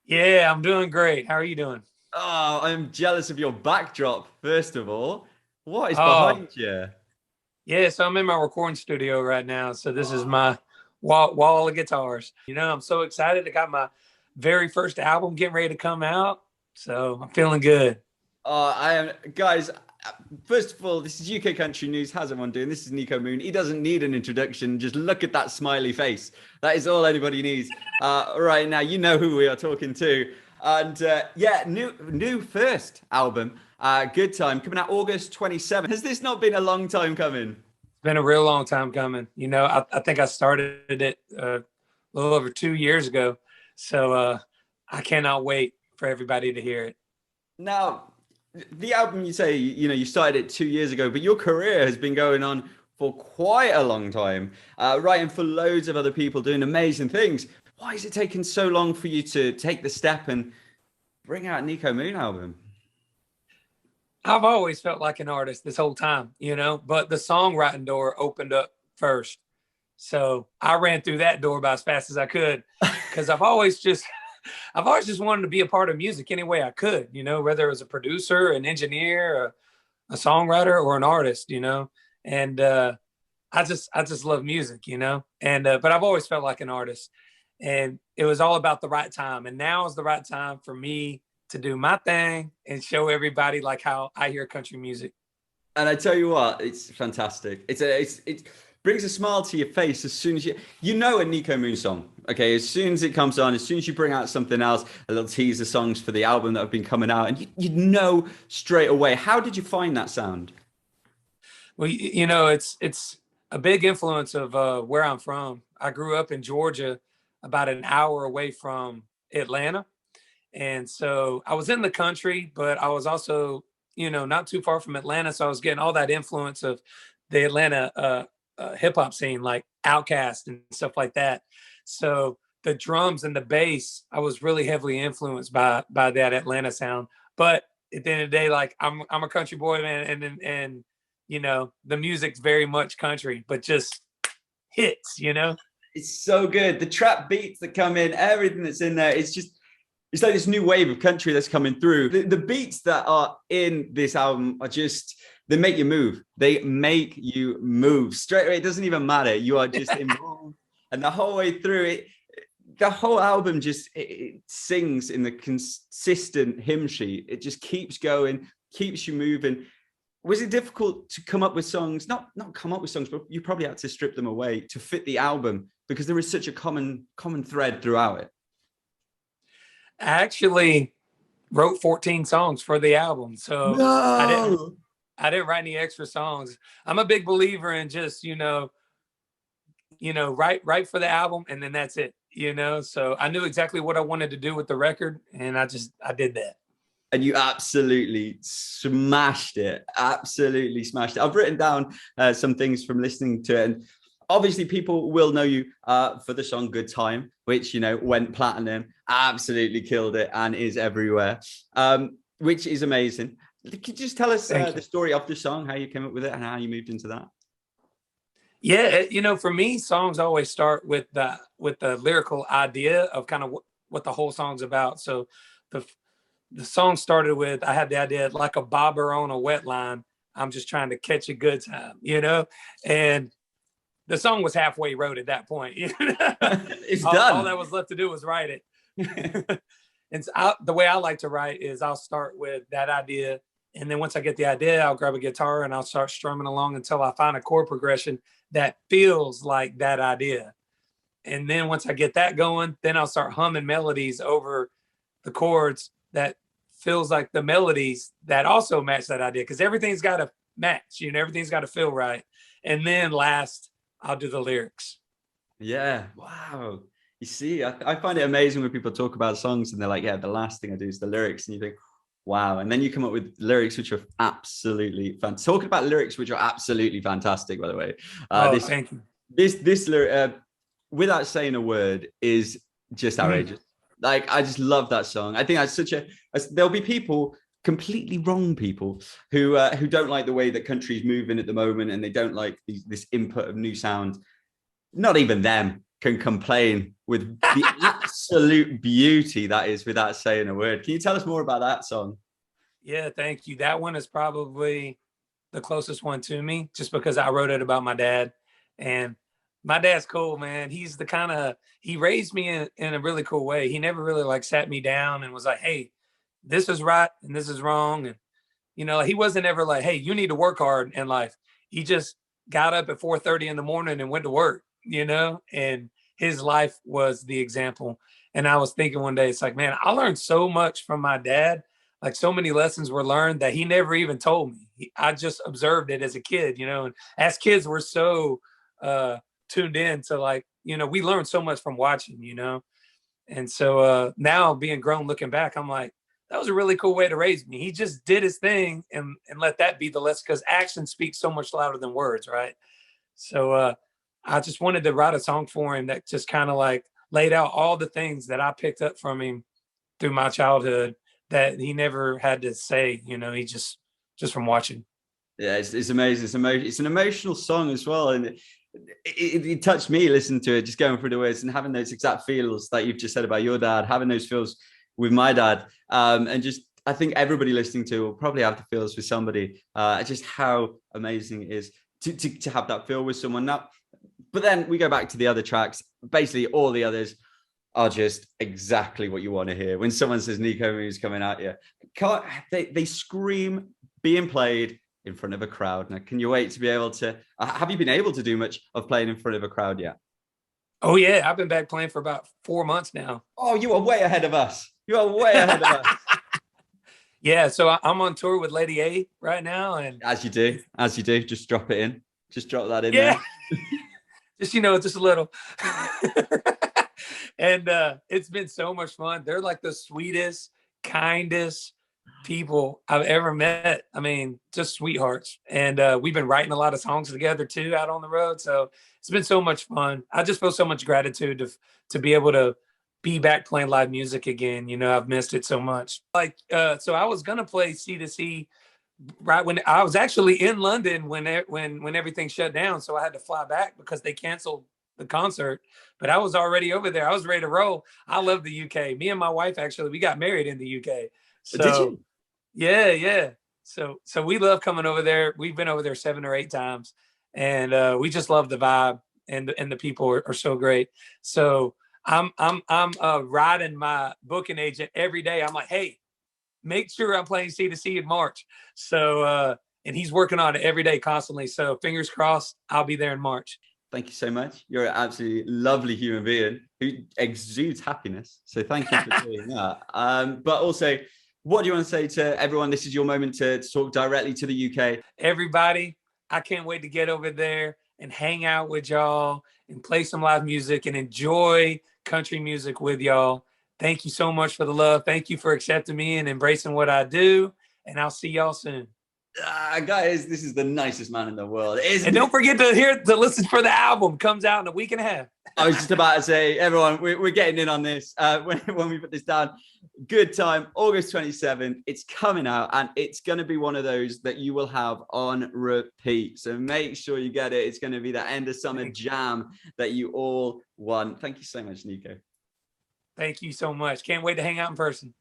Yeah, I'm doing great. How are you doing? Oh, I'm jealous of your backdrop, first of all. What is Oh, behind you? yeah, so I'm in my recording studio right now. So this is Oh, my wall of guitars. I'm so excited. I got my very first album getting ready to come out. So I'm feeling good. I am, guys. First of all, this is UK Country News. How's everyone doing? This is Niko Moon. He doesn't need an introduction. Just look at that smiley face. That is all anybody needs. Right now, you know who we are talking to. And yeah, new first album, Good Time, coming out August 27th. Has this not been a long time coming? It's been a real long time coming. I think I started it a little over 2 years ago. So I cannot wait for everybody to hear it. Now, the album you say, you started it 2 years ago, but your career has been going on for quite a long time, writing for loads of other people, doing amazing things. Why is it taking so long for you to take the step and bring out a Niko Moon album? I've always felt like an artist this whole time, but the songwriting door opened up first. So I ran through that door about as fast as I could because I've always just wanted to be a part of music any way I could, whether it was a producer, an engineer, a songwriter, or an artist, and I just love music, and but I've always felt like an artist, and it was all about the right time. And now is the right time for me to do my thing and show everybody like how I hear country music. And I tell you what, it's fantastic. It brings a smile to your face as soon as you know a Niko Moon song. Okay, as soon as it comes on, as soon as you bring out something else, a little teaser songs for the album that have been coming out, and you know straight away. How did you find that sound? Well, it's a big influence of where I'm from. I grew up in Georgia, about an hour away from Atlanta. And so I was in the country, but I was also, not too far from Atlanta. So I was getting all that influence of the Atlanta hip hop scene, like Outkast and stuff like that. So the drums and the bass, I was really heavily influenced by that Atlanta sound. But at the end of the day, like I'm a country boy, man, and the music's very much country, but just hits. It's so good. The trap beats that come in, everything that's in there, it's like this new wave of country that's coming through. The beats that are in this album are they make you move. They make you move straight away. It doesn't even matter. You are just involved. And the whole way through it, the whole album it sings in the consistent hymn sheet. It just keeps going, keeps you moving. Was it difficult to come up with songs? Not come up with songs, but you probably had to strip them away to fit the album because there is such a common thread throughout it. I actually wrote 14 songs for the album. So No. I didn't write any extra songs. I'm a big believer in just, write for the album and then that's it, So I knew exactly what I wanted to do with the record and I did that. And you absolutely smashed it. Absolutely smashed it. I've written down some things from listening to it. And obviously people will know you for the song Good Time, which, went platinum, absolutely killed it and is everywhere, which is amazing. Could you just tell us the story of the song, how you came up with it and how you moved into that? Yeah, for me, songs always start with the lyrical idea of kind of what the whole song's about. So the song started with, I had the idea like a bobber on a wet line. I'm just trying to catch a good time, and the song was halfway wrote at that point. It's all, done. All that was left to do was write it. And so the way I like to write is I'll start with that idea. And then once I get the idea, I'll grab a guitar and I'll start strumming along until I find a chord progression that feels like that idea. And then once I get that going, then I'll start humming melodies over the chords that feels like the melodies that also match that idea. Because everything's got to match, everything's got to feel right. And then last, I'll do the lyrics. Yeah. Wow. You see, I find it amazing when people talk about songs and they're like, yeah, the last thing I do is the lyrics. And you think, wow. And then you come up with lyrics, which are absolutely fantastic. Talking about lyrics, which are absolutely fantastic, by the way. Thank you. This lyric, without saying a word, is just outrageous. Like, I just love that song. I think that's there'll be people, completely wrong people, who don't like the way that country's moving at the moment and they don't like this input of new sound. Not even them. can complain with the absolute beauty that is without saying a word. Can you tell us more about that song? Yeah, thank you. That one is probably the closest one to me, just because I wrote it about my dad. And my dad's cool, man. He's the kind of, he raised me in a really cool way. He never really like sat me down and was like, hey, this is right and this is wrong. And, you know, he wasn't ever like, hey, you need to work hard in life. He just got up at 4:30 in the morning and went to work, you know, and his life was the example. And I was thinking one day, it's like, man, I learned so much from my dad. Like so many lessons were learned that he never even told me. I just observed it as a kid, you know, and as kids, we're so tuned in to, like, you know, we learned so much from watching, you know. And so now being grown, looking back, I'm like, that was a really cool way to raise me. He just did his thing and let that be the lesson, because action speaks so much louder than words, right? So I just wanted to write a song for him that just kind of like laid out all the things that I picked up from him through my childhood that he never had to say, you know, he just from watching. Yeah, it's amazing. It's an emotional song as well. And it touched me listening to it, just going through the words and having those exact feels that you've just said about your dad, having those feels with my dad. And just, I think everybody listening to will probably have the feels with somebody, just how amazing it is to have that feel with someone. Now, but then we go back to the other tracks. Basically, all the others are just exactly what you want to hear. When someone says Niko Moon's coming at you, they scream being played in front of a crowd. Now, can you wait to be able to, have you been able to do much of playing in front of a crowd yet? Oh yeah, I've been back playing for about 4 months now. Oh, you are way ahead of us. You are way ahead of us. Yeah, so I'm on tour with Lady A right now. And as you do, just drop it in. Just drop that in there. Just, you know, just a little. And it's been so much fun. They're like the sweetest, kindest people I've ever met. I mean, just sweethearts. And we've been writing a lot of songs together too out on the road. So it's been so much fun. I just feel so much gratitude to be able to be back playing live music again. You know, I've missed it so much. Like, so I was gonna play C2C right when I was actually in London when everything shut down. So I had to fly back because they canceled the concert, but I was already over there. I was ready to roll. I love the UK. Me and my wife, actually, we got married in the UK. So did you? Yeah. So we love coming over there. We've been over there 7 or 8 times, and we just love the vibe, and the people are so great. So I'm riding my booking agent every day. I'm like, hey, make sure I'm playing C2C in March. So and he's working on it every day constantly. So fingers crossed, I'll be there in March. Thank you so much. You're an absolutely lovely human being who exudes happiness. So thank you for doing that. But also, what do you want to say to everyone? This is your moment to talk directly to the UK. Everybody, I can't wait to get over there and hang out with y'all and play some live music and enjoy country music with y'all. Thank you so much for the love. Thank you for accepting me and embracing what I do. And I'll see y'all soon. Guys, this is the nicest man in the world. And don't forget to listen for the album. Comes out in a week and a half. I was just about to say, everyone, we're getting in on this when we put this down. Good time, August 27th. It's coming out, and it's going to be one of those that you will have on repeat. So make sure you get it. It's going to be the end of summer jam that you all want. Thank you so much, Niko. Thank you so much. Can't wait to hang out in person.